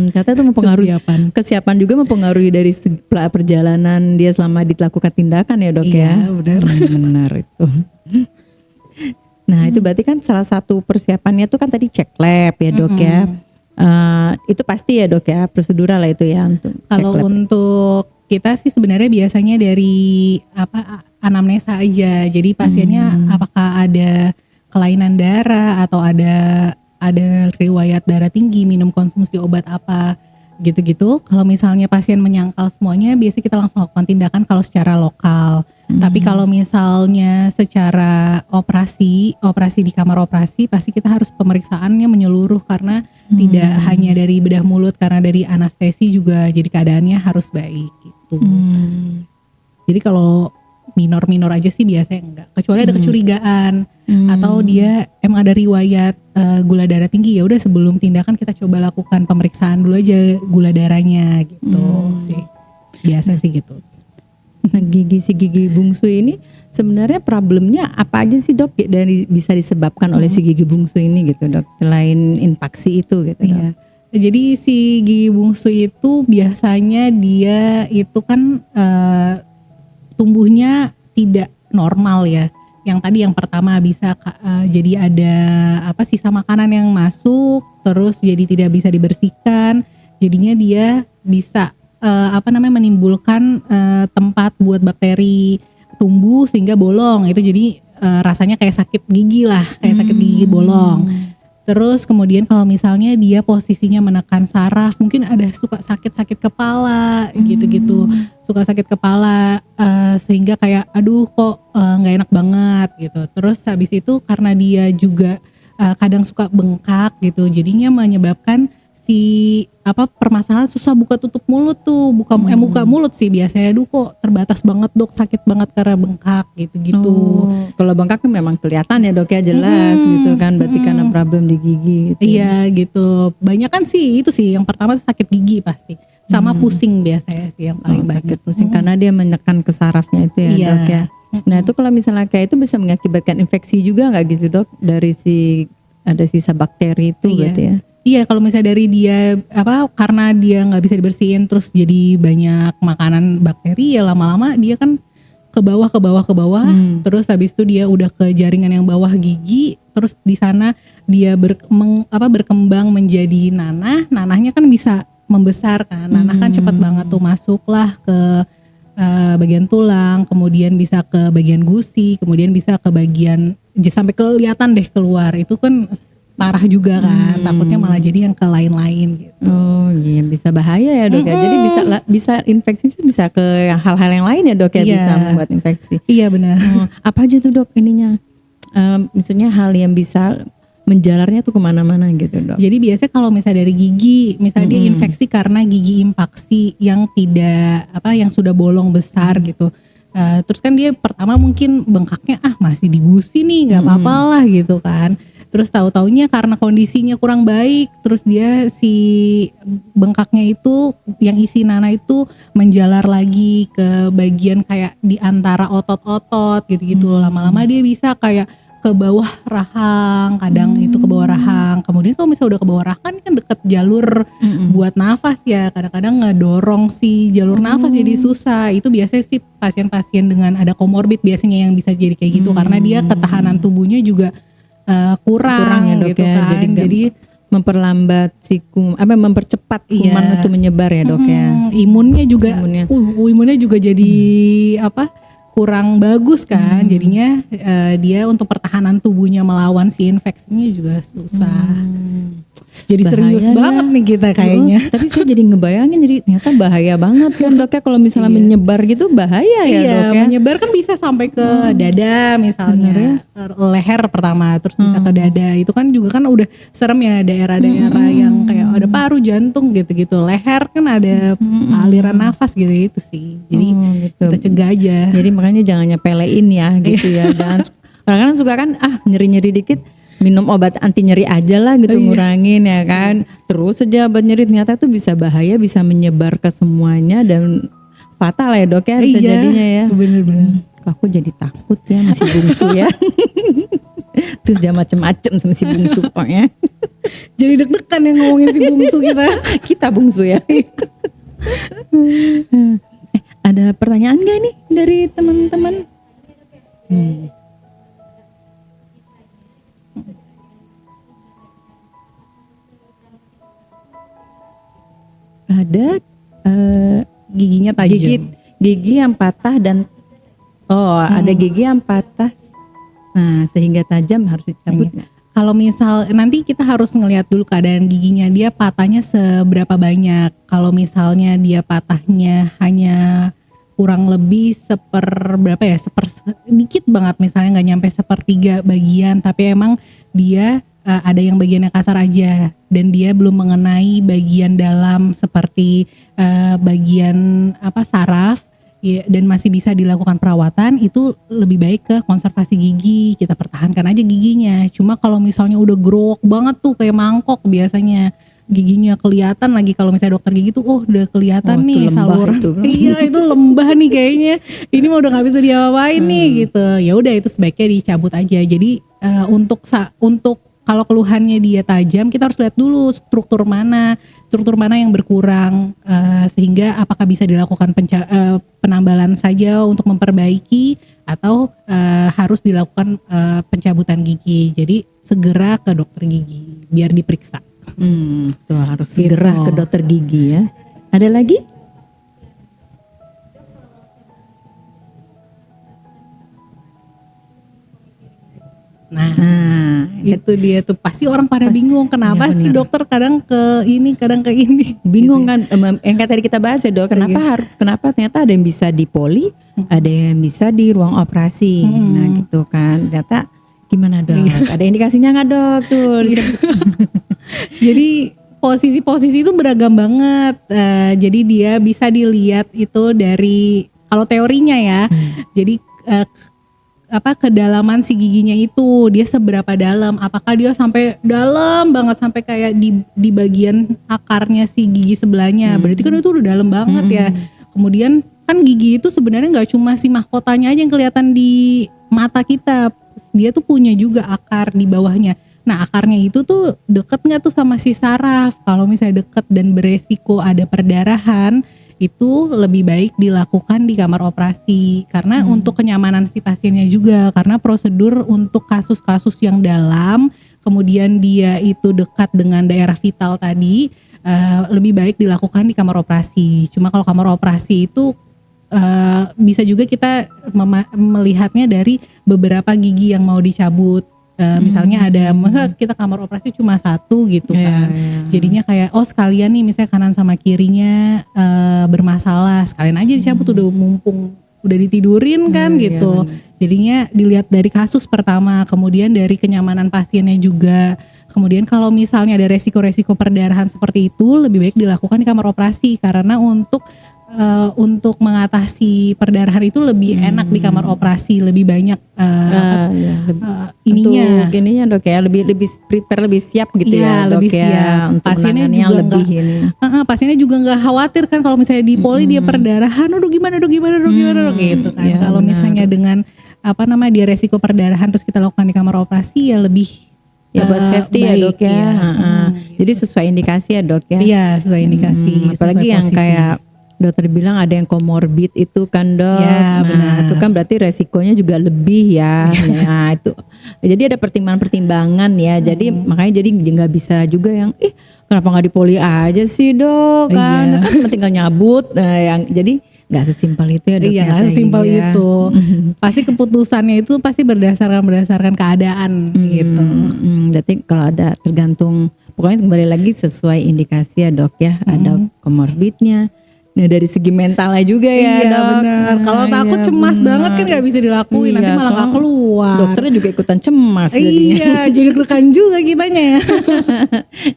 Speaker 1: Ternyata itu mempengaruhi kesiapan juga, mempengaruhi dari perjalanan dia selama dilakukan tindakan ya dok ya.
Speaker 2: Benar.
Speaker 1: Benar itu. Nah itu berarti kan salah satu persiapannya tuh kan tadi cek lab ya dok ya. Itu pasti ya dok ya, prosedural lah itu ya untuk
Speaker 2: kalau untuk kita sih sebenarnya biasanya dari anamnesa aja. Jadi pasiennya apakah ada kelainan darah atau ada riwayat darah tinggi, minum konsumsi obat apa gitu-gitu. Kalau misalnya pasien menyangkal semuanya, biasanya kita langsung lakukan tindakan kalau secara lokal. Tapi kalau misalnya secara operasi di kamar operasi, pasti kita harus pemeriksaannya menyeluruh, karena tidak hanya dari bedah mulut, karena dari anestesi juga, jadi keadaannya harus baik gitu. Jadi kalau minor-minor aja sih biasanya enggak, kecuali ada kecurigaan atau dia emang ada riwayat gula darah tinggi, ya udah sebelum tindakan kita coba lakukan pemeriksaan dulu aja gula darahnya gitu sih. Biasa sih gitu.
Speaker 1: Nah gigi bungsu ini sebenarnya problemnya apa aja sih dok, dari bisa disebabkan oleh si gigi bungsu ini gitu dok, selain infaksi itu gitu dok?
Speaker 2: Iya. Jadi si gigi bungsu itu biasanya dia itu kan tumbuhnya tidak normal ya. Yang tadi yang pertama bisa jadi ada sisa makanan yang masuk, terus jadi tidak bisa dibersihkan, jadinya dia bisa menimbulkan tempat buat bakteri tumbuh sehingga bolong. Itu jadi rasanya kayak sakit gigi lah, kayak sakit gigi bolong. Terus kemudian kalau misalnya dia posisinya menekan saraf, mungkin ada suka sakit-sakit kepala gitu-gitu, suka sakit kepala sehingga kayak aduh kok nggak enak banget gitu. Terus habis itu karena dia juga kadang suka bengkak gitu, jadinya menyebabkan si permasalahan susah buka tutup mulut tuh, buka mulut sih biasanya. Aduh kok terbatas banget dok, sakit banget karena bengkak gitu-gitu.
Speaker 1: Kalau bengkak kan memang kelihatan ya dok ya, jelas gitu kan, berarti karena problem di gigi gitu.
Speaker 2: Iya gitu. Banyak kan sih itu sih yang pertama tuh sakit gigi pasti, sama pusing biasanya sih yang paling banyak.
Speaker 1: Sakit pusing karena dia menekan ke sarafnya itu ya dok ya. Nah itu kalau misalnya kayak itu bisa mengakibatkan infeksi juga nggak gitu dok, dari ada sisa bakteri itu berarti ya?
Speaker 2: Iya, kalau misalnya dari dia karena dia nggak bisa dibersihin, terus jadi banyak makanan bakteri, ya lama-lama dia kan ke bawah, terus habis itu dia udah ke jaringan yang bawah gigi, terus di sana dia berkembang menjadi nanahnya kan bisa membesar kan, nanah kan cepat banget tuh masuklah ke bagian tulang, kemudian bisa ke bagian gusi, kemudian bisa ke bagian sampai kelihatan deh keluar. Itu kan parah juga kan, takutnya malah jadi yang ke lain-lain gitu.
Speaker 1: Oh iya, bisa bahaya ya dok ya. Jadi bisa infeksi bisa ke hal-hal yang lain ya dok ya,
Speaker 2: Iya.
Speaker 1: bisa membuat infeksi.
Speaker 2: Iya benar.
Speaker 1: Apa aja tuh dok ininya? Maksudnya hal yang bisa menjalarnya tuh kemana-mana gitu dok.
Speaker 2: Jadi biasanya kalau misalnya dari gigi, misalnya dia infeksi karena gigi impaksi yang tidak yang sudah bolong besar gitu. Terus kan dia pertama mungkin bengkaknya masih di gusi nih, nggak apa-apa lah gitu kan. Terus tahu-taunya karena kondisinya kurang baik, terus dia si bengkaknya itu yang isi nanah itu menjalar lagi ke bagian kayak di antara otot-otot gitu-gitu. Lama-lama dia bisa kayak ke bawah rahang, kadang itu ke bawah rahang. Kemudian kalau misalnya udah ke bawah rahang kan deket jalur buat nafas ya, kadang-kadang ngedorong si jalur nafas jadi susah. Itu biasanya sih pasien-pasien dengan ada komorbid biasanya yang bisa jadi kayak gitu, karena dia ketahanan tubuhnya juga kurang
Speaker 1: ya dok
Speaker 2: gitu
Speaker 1: ya.
Speaker 2: kan. Jadi
Speaker 1: memperlambat si mempercepat kuman itu menyebar ya dok ya.
Speaker 2: Imunnya juga jadi kurang bagus kan. Jadinya dia untuk pertahanan tubuhnya melawan si infeksinya juga susah. Jadi
Speaker 1: Bahaya
Speaker 2: serius
Speaker 1: ya.
Speaker 2: banget nih kita kayaknya.
Speaker 1: Tapi saya jadi ngebayangin, jadi ternyata bahaya banget kan dok ya, kalau misalnya menyebar gitu bahaya ya dok ya.
Speaker 2: Menyebar kan bisa sampai ke dada misalnya, leher pertama, terus bisa ke dada. Itu kan juga kan udah serem ya, daerah-daerah yang kayak ada paru, jantung gitu-gitu. Leher kan ada aliran nafas gitu sih. Jadi
Speaker 1: gitu.
Speaker 2: kita cegah aja.
Speaker 1: Jadi makanya jangan nyepelein ya gitu ya. Jangan kadang-kadang suka kan nyeri-nyeri dikit minum obat anti nyeri aja lah gitu, ngurangin ya kan. Terus saja obat nyeri ternyata tuh bisa bahaya, bisa menyebar ke semuanya dan fatal ya dok ya, bisa jadinya ya.
Speaker 2: Bener-bener.
Speaker 1: Aku jadi takut ya, masih bungsu ya. Tuh jangan macem-macem sama si bungsu pokoknya.
Speaker 2: Jadi deg-degan yang ngomongin si bungsu kita.
Speaker 1: Kita bungsu ya. Ada pertanyaan gak nih dari teman-teman? Ada
Speaker 2: Giginya tajam.
Speaker 1: gigi yang patah dan ada gigi yang patah. Nah, sehingga tajam harus dicabut.
Speaker 2: Kalau misal nanti kita harus ngelihat dulu keadaan giginya, dia patahnya seberapa banyak. Kalau misalnya dia patahnya hanya kurang lebih dikit banget, misalnya nggak nyampe 1/3 bagian, tapi emang dia ada yang bagiannya kasar aja dan dia belum mengenai bagian dalam seperti bagian saraf ya, dan masih bisa dilakukan perawatan, itu lebih baik ke konservasi gigi, kita pertahankan aja giginya. Cuma kalau misalnya udah growok banget tuh kayak mangkok, biasanya giginya kelihatan lagi, kalau misalnya dokter gigi tuh udah kelihatan nih saluran iya itu lembah nih kayaknya, ini mah udah nggak bisa diapa-apain nih gitu. Ya udah itu sebaiknya dicabut aja. Jadi untuk kalau keluhannya dia tajam, kita harus lihat dulu struktur mana yang berkurang, sehingga apakah bisa dilakukan penambalan saja untuk memperbaiki atau harus dilakukan pencabutan gigi. Jadi segera ke dokter gigi biar diperiksa.
Speaker 1: Tuh harus segera ke dokter gigi ya. Ada lagi?
Speaker 2: Nah, itu dia tuh pasti orang pada bingung kenapa sih dokter kadang ke ini
Speaker 1: bingung kan, yang kayak tadi kita bahas ya dok, kenapa ternyata ada yang bisa di poli, ada yang bisa di ruang operasi. Nah gitu kan, ternyata gimana dok, ada indikasinya nggak dok tuh?
Speaker 2: Jadi posisi-posisi itu beragam banget, jadi dia bisa dilihat itu dari, kalau teorinya ya, jadi kedalaman si giginya itu dia seberapa dalam, apakah dia sampai dalam banget sampai kayak di bagian akarnya si gigi sebelahnya, berarti kan itu udah dalam banget ya. Kemudian kan gigi itu sebenarnya nggak cuma si mahkotanya aja yang kelihatan di mata kita, dia tuh punya juga akar di bawahnya. Nah akarnya itu tuh deket nggak tuh sama si saraf? Kalau misalnya deket dan beresiko ada perdarahan, itu lebih baik dilakukan di kamar operasi, karena untuk kenyamanan si pasiennya juga, karena prosedur untuk kasus-kasus yang dalam kemudian dia itu dekat dengan daerah vital tadi, lebih baik dilakukan di kamar operasi. Cuma kalau kamar operasi itu bisa juga kita melihatnya dari beberapa gigi yang mau dicabut. Misalnya ada, masa kita kamar operasi cuma satu gitu kan, jadinya kayak sekalian nih misalnya kanan sama kirinya bermasalah, sekalian aja dicabut udah mumpung udah ditidurin kan gitu. Jadinya dilihat dari kasus pertama, kemudian dari kenyamanan pasiennya juga. Kemudian kalau misalnya ada resiko-resiko perdarahan seperti itu, lebih baik dilakukan di kamar operasi karena untuk mengatasi perdarahan itu lebih enak di kamar operasi, lebih banyak ininya.
Speaker 1: Untuk ininya dok ya, lebih prepare, lebih siap gitu ya dok
Speaker 2: lebih
Speaker 1: ya.
Speaker 2: Siap.
Speaker 1: Untuk
Speaker 2: pasiennya
Speaker 1: menangannya
Speaker 2: juga
Speaker 1: lebih ini.
Speaker 2: Pasiennya juga nggak khawatir kan kalau misalnya di poli dia perdarahan, aduh gimana dok gitu kan. Kalau misalnya dengan dia resiko perdarahan terus kita lakukan di kamar operasi ya lebih
Speaker 1: buat safety baik, ya dok ya. Jadi sesuai indikasi ya dok ya.
Speaker 2: Iya sesuai indikasi.
Speaker 1: Apalagi yang posisi. Kayak dokter bilang ada yang komorbid itu kan dok.
Speaker 2: Ya, benar.
Speaker 1: Itu kan berarti resikonya juga lebih ya. Nah itu. Jadi ada pertimbangan ya. Jadi makanya jadi nggak bisa juga yang kenapa nggak di poli aja sih dok kan. Kan cuma tinggal nyabut. Nah yang jadi nggak sesimpel itu ya dok.
Speaker 2: Iya nggak sesimpel itu. Pasti keputusannya itu pasti berdasarkan keadaan gitu.
Speaker 1: Berarti kalau ada tergantung. Pokoknya kembali lagi sesuai indikasi ya dok ya. Ada komorbidnya. Nah dari segi mentalnya juga ya dok.
Speaker 2: Benar. Kalau takut cemas banget kan nggak bisa dilakuin, nanti malah nggak keluar.
Speaker 1: Dokternya juga ikutan cemas jadinya.
Speaker 2: Iya jadi deg-degan juga kitanya ya.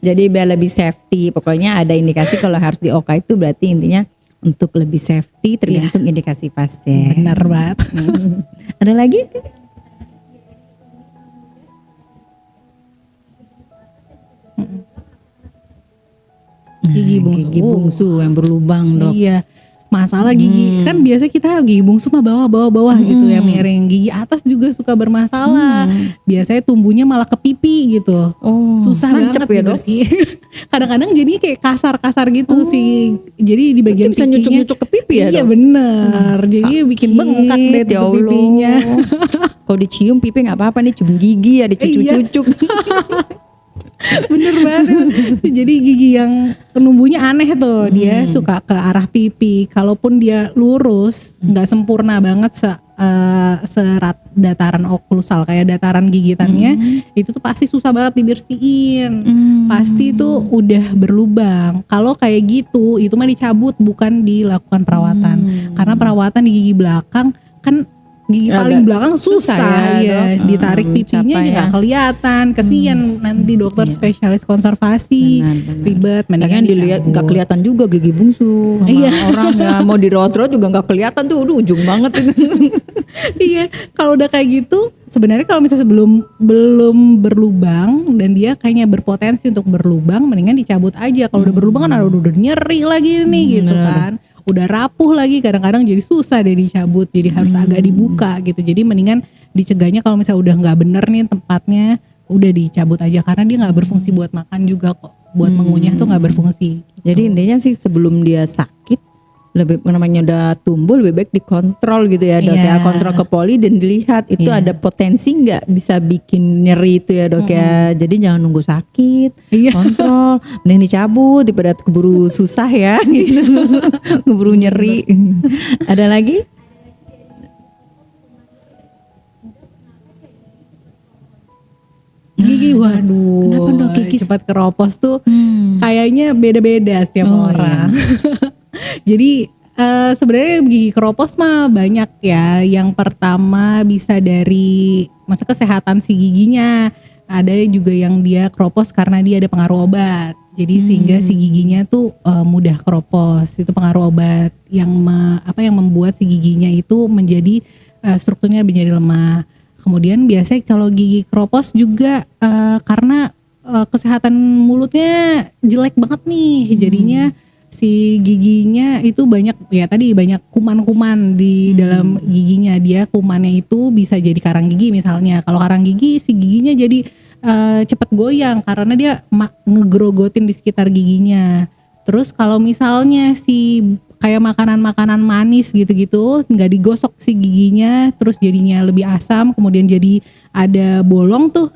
Speaker 1: Jadi biar lebih safety. Pokoknya ada indikasi kalau harus di OK itu berarti intinya untuk lebih safety tergantung indikasi pasien.
Speaker 2: Benar banget.
Speaker 1: Ada lagi?
Speaker 2: Gigi bungsu
Speaker 1: yang berlubang dok.
Speaker 2: Iya, masalah gigi kan biasa kita gigi bungsu mah bawah gitu ya miring. Gigi atas juga suka bermasalah. Biasanya tumbuhnya malah ke pipi gitu. Susah banget
Speaker 1: ya dok.
Speaker 2: Kadang-kadang jadi kayak kasar-kasar gitu sih. Jadi di bagian
Speaker 1: bisa nyucuk-nyucuk ke pipi ya dok.
Speaker 2: Iya bener. Jadi bikin bengkak deh tuh pipinya.
Speaker 1: Kalau dicium pipi nggak apa-apa nih, cium gigi ya dicucuk-cucuk.
Speaker 2: Bener banget. Jadi gigi yang penumbuhnya aneh tuh, dia suka ke arah pipi. Kalaupun dia lurus, nggak sempurna banget serat dataran oklusal kayak dataran gigitannya, itu tuh pasti susah banget dibersihin. Pasti tuh udah berlubang. Kalau kayak gitu, itu mah dicabut bukan dilakukan perawatan. Karena perawatan di gigi belakang kan gigi paling belakang susah ya, ditarik pipinya nggak kelihatan, kesian nanti dokter spesialis konservasi ribet, mendingan
Speaker 1: dilihat nggak kelihatan juga gigi bungsu sama orang ya, mau dirawat juga nggak kelihatan tuh, ujung banget itu.
Speaker 2: Iya, kalau udah kayak gitu sebenarnya kalau misalnya belum berlubang dan dia kayaknya berpotensi untuk berlubang, mendingan dicabut aja. Kalau udah berlubang kan udah nyeri lagi nih gitu kan. Udah rapuh lagi, kadang-kadang jadi susah deh dicabut, jadi harus agak dibuka gitu. Jadi mendingan dicegahnya kalau misalnya udah nggak bener nih tempatnya, udah dicabut aja karena dia nggak berfungsi buat makan juga kok, buat mengunyah tuh nggak berfungsi.
Speaker 1: Jadi intinya sih sebelum dia sakit, lebih namanya udah tumbuh lebih baik dikontrol gitu ya dok ya, kontrol ke poli dan dilihat itu ada potensi nggak bisa bikin nyeri itu ya dok ya. Jadi jangan nunggu sakit, kontrol, mending dicabut daripada keburu susah ya gitu, keburu nyeri. Ada lagi?
Speaker 2: Gigi, waduh, kenapa dok gigi cepat keropos tuh kayaknya beda-beda setiap orang. Jadi sebenarnya gigi keropos mah banyak ya. Yang pertama bisa dari maksud kesehatan si giginya. Ada juga yang dia keropos karena dia ada pengaruh obat. Jadi sehingga si giginya tuh mudah keropos. Itu pengaruh obat yang membuat si giginya itu menjadi strukturnya menjadi lemah. Kemudian biasanya kalau gigi keropos juga karena kesehatan mulutnya jelek banget nih. Jadinya si giginya itu banyak kuman-kuman di dalam giginya. Dia kumannya itu bisa jadi karang gigi misalnya. Kalau karang gigi si giginya jadi cepet goyang karena dia ngegrogotin di sekitar giginya. Terus kalau misalnya si kayak makanan-makanan manis gitu-gitu nggak digosok si giginya, terus jadinya lebih asam, kemudian jadi ada bolong tuh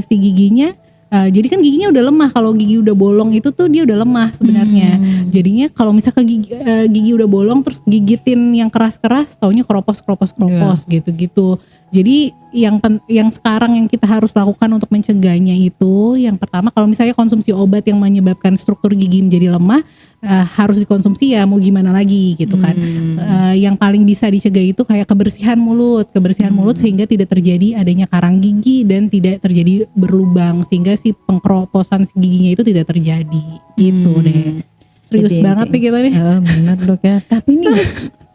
Speaker 2: si giginya. Jadi kan giginya udah lemah. Kalau gigi udah bolong itu tuh dia udah lemah sebenarnya. Jadinya kalau misalkan gigi udah bolong terus gigitin yang keras-keras, taunya keropos gitu-gitu. Jadi yang sekarang yang kita harus lakukan untuk mencegahnya itu, yang pertama kalau misalnya konsumsi obat yang menyebabkan struktur gigi menjadi lemah, harus dikonsumsi ya, mau gimana lagi gitu kan. Yang paling bisa dicegah itu kayak kebersihan mulut sehingga tidak terjadi adanya karang gigi dan tidak terjadi berlubang, sehingga si pengkeroposan si giginya itu tidak terjadi gitu deh. Serius
Speaker 1: Jadi,
Speaker 2: banget nih kita nih.
Speaker 1: Bener dok ya. Tapi ini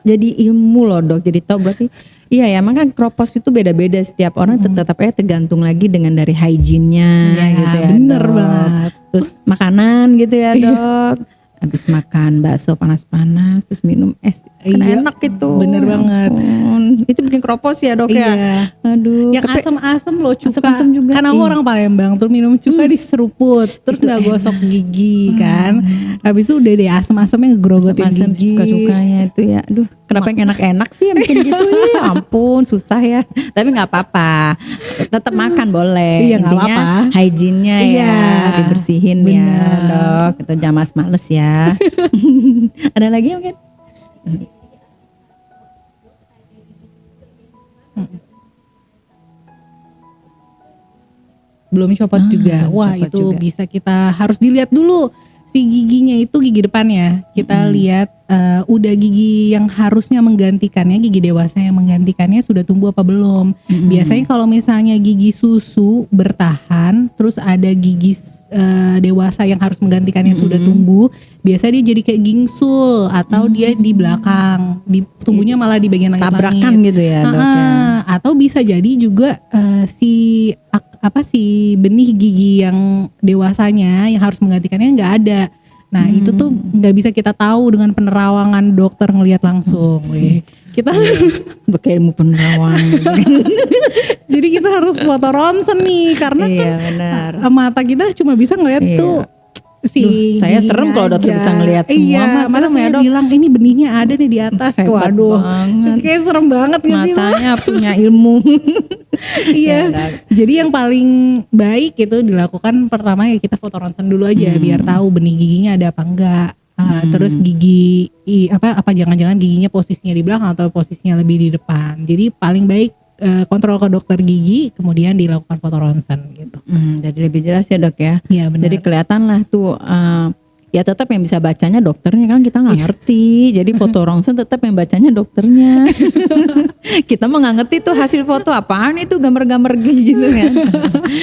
Speaker 1: jadi ilmu loh dok. Jadi tahu berarti iya ya. Makanya kropos itu beda-beda setiap orang. Tetap aja tergantung lagi dengan dari hygiene-nya gitu ya.
Speaker 2: Bener
Speaker 1: dok.
Speaker 2: banget.
Speaker 1: Terus makanan gitu ya dok. Habis makan bakso panas-panas terus minum es kan enak itu.
Speaker 2: Bener banget.
Speaker 1: Itu bikin kropos ya dok ya. Aduh.
Speaker 2: Yang asam-asam loh, cuka.
Speaker 1: Asam-asam juga.
Speaker 2: Karena aku orang Palembang tuh minum cuka diseruput, terus nggak gosok gigi kan. Habis itu udah deh asam-asamnya ngegrogotin
Speaker 1: Asam-asam
Speaker 2: gigi.
Speaker 1: cuka-cukanya itu ya. Aduh, kenapa yang enak-enak sih yang bikin gitu ya? Ampun, susah ya. Tapi nggak apa-apa. Tetap makan boleh.
Speaker 2: Iya, nggak
Speaker 1: Intinya
Speaker 2: apa-apa.
Speaker 1: hygiene-nya ya, dibersihin ya,
Speaker 2: Bener.
Speaker 1: dok. Itu jangan males ya. Ada lagi mungkin?
Speaker 2: Belum copot juga. Wah,
Speaker 1: copot
Speaker 2: itu
Speaker 1: juga.
Speaker 2: bisa kita harus dilihat dulu si giginya itu, gigi depannya. Kita lihat udah gigi yang harusnya menggantikannya, gigi dewasa yang menggantikannya sudah tumbuh apa belum. Biasanya kalau misalnya gigi susu bertahan, terus ada gigi dewasa yang harus menggantikannya sudah tumbuh, biasanya dia jadi kayak gingsul atau dia di belakang, tumbuhnya malah di bagian langit-langit.
Speaker 1: Tabrakan gitu ya, dok ya.
Speaker 2: Atau bisa jadi juga si benih gigi yang dewasanya yang harus menggantikannya nggak ada. Nah itu tuh nggak bisa kita tahu dengan penerawangan dokter ngelihat langsung. Kita
Speaker 1: Pakai ilmu penerawang gitu kan.
Speaker 2: jadi kita harus foto ronsen nih karena
Speaker 1: Iya,
Speaker 2: kan
Speaker 1: benar.
Speaker 2: mata kita cuma bisa ngelihat
Speaker 1: Iya.
Speaker 2: tuh si
Speaker 1: Duh, saya
Speaker 2: giginya
Speaker 1: serem kalau dokter
Speaker 2: aja.
Speaker 1: bisa ngelihat semua.
Speaker 2: Iya,
Speaker 1: Mas,
Speaker 2: masa
Speaker 1: serem ya,
Speaker 2: saya
Speaker 1: dok?
Speaker 2: bilang ini benihnya ada nih di atas.
Speaker 1: Hebat
Speaker 2: Waduh,
Speaker 1: banget.
Speaker 2: kayak serem banget gak sih?
Speaker 1: Matanya punya ilmu.
Speaker 2: Iya.
Speaker 1: Ya, dok.
Speaker 2: Jadi yang paling baik itu dilakukan pertama ya kita foto ronsen dulu aja biar tahu benih giginya ada apa enggak. Terus gigi apa jangan-jangan giginya posisinya di belakang atau posisinya lebih di depan. Jadi paling baik kontrol ke dokter gigi kemudian dilakukan foto ronsen gitu.
Speaker 1: Jadi lebih jelas ya dok ya.
Speaker 2: Iya benar.
Speaker 1: Jadi kelihatan lah tuh ya tetap yang bisa bacanya dokternya kan kita nggak ngerti. Jadi foto ronsen tetap yang bacanya dokternya. Kita mah nggak ngerti tuh hasil foto apaan itu gambar-gambar gitu kan.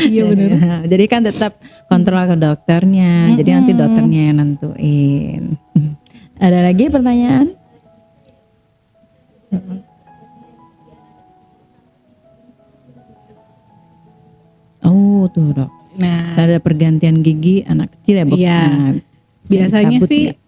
Speaker 2: Iya benar.
Speaker 1: Jadi kan tetap kontrol ke dokternya. Jadi nanti dokternya yang nentuin. Ada lagi pertanyaan? Oh tuh dok.
Speaker 2: Nah,
Speaker 1: Ada pergantian gigi anak kecil ya, Bok?
Speaker 2: Iya.
Speaker 1: Nah, bisa
Speaker 2: biasanya
Speaker 1: dicabut
Speaker 2: sih
Speaker 1: nggak?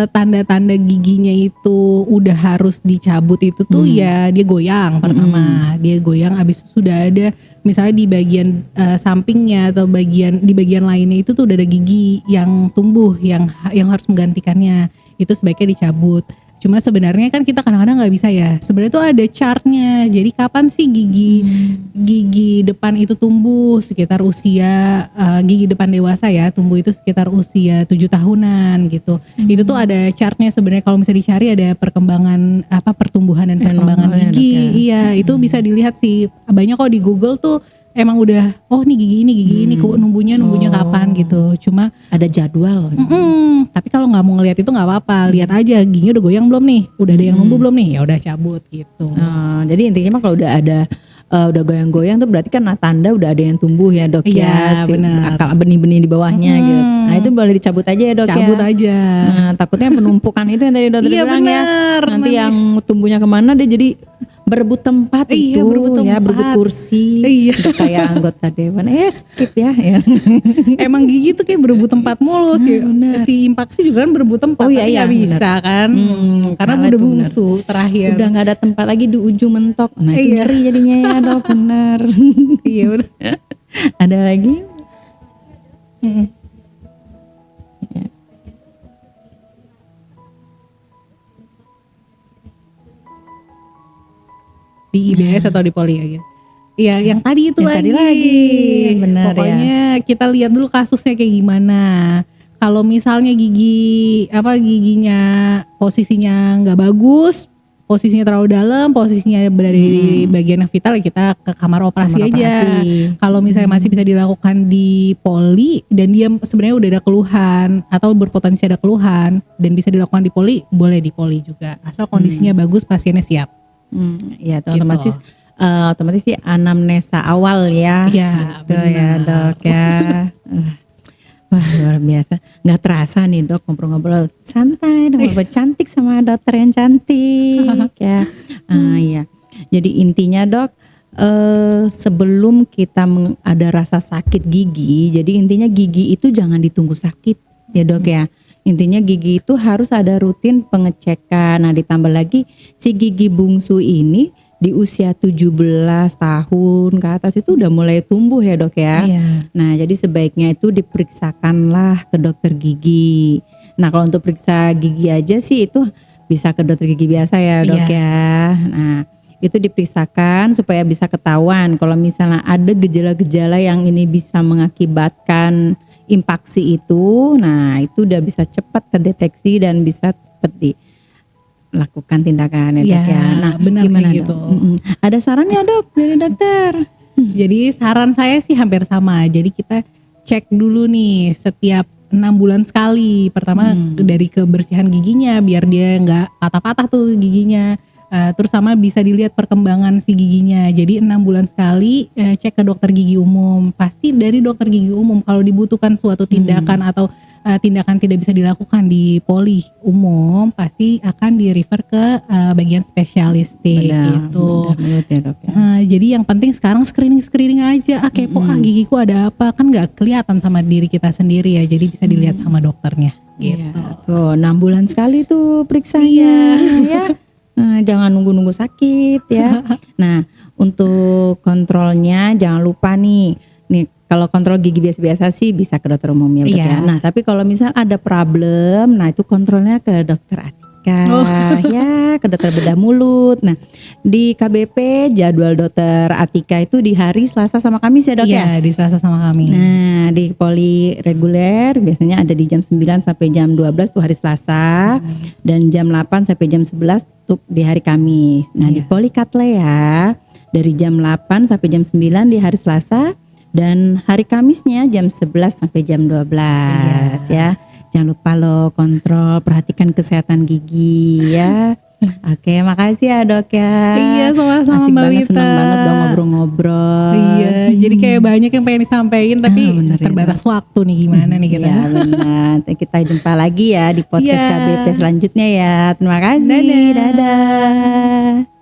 Speaker 2: tanda-tanda giginya itu udah harus dicabut itu tuh ya dia goyang pertama. Dia goyang abis itu sudah ada misalnya di bagian sampingnya atau di bagian lainnya itu tuh udah ada gigi yang tumbuh yang harus menggantikannya. Itu sebaiknya dicabut. Cuma sebenarnya kan kita kadang-kadang nggak bisa ya. Sebenarnya tuh ada chartnya. Jadi kapan sih gigi depan itu tumbuh sekitar usia gigi depan dewasa ya tumbuh itu sekitar usia 7 tahunan gitu. Itu tuh ada chartnya sebenarnya kalau bisa dicari ada perkembangan pertumbuhan dan perkembangan
Speaker 1: normal ya,
Speaker 2: gigi.
Speaker 1: dok ya?
Speaker 2: Iya itu bisa dilihat sih. Banyak kok di Google tuh emang udah nih gigi ini numbuhnya kapan gitu. Cuma
Speaker 1: Ada jadwal.
Speaker 2: tapi kalau nggak mau ngelihat itu nggak apa-apa, lihat aja giginya udah goyang belum nih, udah ada yang numbuh belum nih, ya udah cabut gitu.
Speaker 1: Jadi intinya mah kalau udah ada udah goyang-goyang tuh berarti kan tanda udah ada yang tumbuh ya dok
Speaker 2: Iya,
Speaker 1: ya.
Speaker 2: benar.
Speaker 1: Akal benih-benih di bawahnya gitu. Nah itu boleh dicabut aja ya dok
Speaker 2: Cabut
Speaker 1: ya.
Speaker 2: aja.
Speaker 1: Nah, takutnya penumpukan itu yang tadi dokter
Speaker 2: Iya,
Speaker 1: bilang ya.
Speaker 2: benar.
Speaker 1: Nanti yang tumbuhnya kemana dia jadi berebut tempat
Speaker 2: Iya,
Speaker 1: itu
Speaker 2: berebut
Speaker 1: ya, berebut
Speaker 2: tempat.
Speaker 1: kursi.
Speaker 2: Iya.
Speaker 1: Udah kayak anggota dewan. Skip ya.
Speaker 2: Emang gigi tuh kayak berebut tempat mulu sih. Si impaksi juga kan berebut tempat,
Speaker 1: Oh, iya,
Speaker 2: tapi
Speaker 1: iya,
Speaker 2: nggak bisa kan. Karena
Speaker 1: kalah
Speaker 2: udah
Speaker 1: tuh,
Speaker 2: bungsu terakhir.
Speaker 1: Udah nggak ada tempat lagi di ujung mentok. Nah itu
Speaker 2: Iya.
Speaker 1: nyeri jadinya ya dok, benar.
Speaker 2: Iya udah.
Speaker 1: Ada lagi?
Speaker 2: Di IBS atau di Poli ya gitu. Ya, yang tadi itu
Speaker 1: Yang
Speaker 2: lagi.
Speaker 1: tadi lagi, benar ya.
Speaker 2: Pokoknya kita lihat dulu kasusnya kayak gimana. Kalau misalnya giginya posisinya nggak bagus, posisinya terlalu dalam, posisinya berada di bagian yang vital, ya kita ke kamar operasi
Speaker 1: Kamar
Speaker 2: aja.
Speaker 1: operasi.
Speaker 2: Kalau misalnya masih bisa dilakukan di poli dan dia sebenarnya udah ada keluhan atau berpotensi ada keluhan dan bisa dilakukan di poli, boleh di poli juga. Asal kondisinya bagus, pasiennya siap.
Speaker 1: Ya, itu
Speaker 2: Gitu.
Speaker 1: otomatis sih anamnesa awal ya.
Speaker 2: Iya,
Speaker 1: Gitu ya,
Speaker 2: benar.
Speaker 1: Dok ya. Wah, luar biasa. Nggak terasa nih, Dok, ngobrol-ngobrol santai, ngobrol cantik sama dokter yang cantik ya. Iya. Jadi intinya, Dok, sebelum kita ada rasa sakit gigi, jadi intinya gigi itu jangan ditunggu sakit ya, Dok ya. Intinya gigi itu harus ada rutin pengecekan. Nah, ditambah lagi si gigi bungsu ini di usia 17 tahun ke atas itu udah mulai tumbuh ya, Dok ya.
Speaker 2: Iya.
Speaker 1: Nah, jadi sebaiknya itu diperiksakanlah ke dokter gigi. Nah, kalau untuk periksa gigi aja sih itu bisa ke dokter gigi biasa ya, Dok ya. Nah, itu diperiksakan supaya bisa ketahuan kalau misalnya ada gejala-gejala yang ini bisa mengakibatkan impaksi itu. Nah, itu udah bisa cepat terdeteksi dan bisa cepat dilakukan tindakan ya, Dok ya. Nah,
Speaker 2: benar
Speaker 1: gimana,
Speaker 2: kayak gitu.
Speaker 1: Dok? Ada saran ya, Dok, dari dokter?
Speaker 2: Jadi saran saya sih hampir sama. Jadi kita cek dulu nih setiap 6 bulan sekali. Pertama dari kebersihan giginya biar dia nggak patah-patah tuh giginya. Terus sama bisa dilihat perkembangan si giginya. Jadi 6 bulan sekali cek ke dokter gigi umum. Pasti dari dokter gigi umum kalau dibutuhkan suatu tindakan atau tindakan tidak bisa dilakukan di poli umum, pasti akan di refer ke bagian spesialistik gitu.
Speaker 1: Mulut ya, Dok ya.
Speaker 2: Jadi yang penting sekarang screening aja. Kepo gigiku ada apa, kan nggak kelihatan sama diri kita sendiri ya. Jadi bisa dilihat sama dokternya. Gitu.
Speaker 1: Iya, tuh 6 bulan sekali tuh periksanya ya. Jangan nunggu-nunggu sakit ya. Nah, untuk kontrolnya jangan lupa nih kalau kontrol gigi biasa-biasa sih bisa ke dokter umum ya, Dok ya. Nah, tapi kalau misal ada problem, nah itu kontrolnya ke dokter Atika ya, ke dokter bedah mulut. Nah, di KBP jadwal dokter Atika itu di hari Selasa sama Kamis ya, Dok ya?
Speaker 2: Iya, di Selasa sama Kamis.
Speaker 1: Nah, di poli reguler biasanya ada di jam 9 sampai jam 12 tuh hari Selasa, dan jam 8 sampai jam 11 tuh di hari Kamis. Nah, di poli Katlea dari jam 8 sampai jam 9 di hari Selasa, dan hari Kamisnya jam 11 sampai jam 12 ya. Jangan lupa lo kontrol, perhatikan kesehatan gigi ya. Oke, makasih ya, Dok ya.
Speaker 2: Iya, sama-sama
Speaker 1: Asik
Speaker 2: Mbak
Speaker 1: banget,
Speaker 2: Wita.
Speaker 1: seneng banget dong ngobrol-ngobrol.
Speaker 2: Iya, jadi kayak banyak yang pengen disampaikan tapi
Speaker 1: bener ya,
Speaker 2: terbatas waktu nih, gimana nih kita.
Speaker 1: Iya, benar. Kita jumpa lagi ya di podcast
Speaker 2: Iya.
Speaker 1: KBP selanjutnya ya. Terima kasih.
Speaker 2: Dadah.
Speaker 1: Dadah.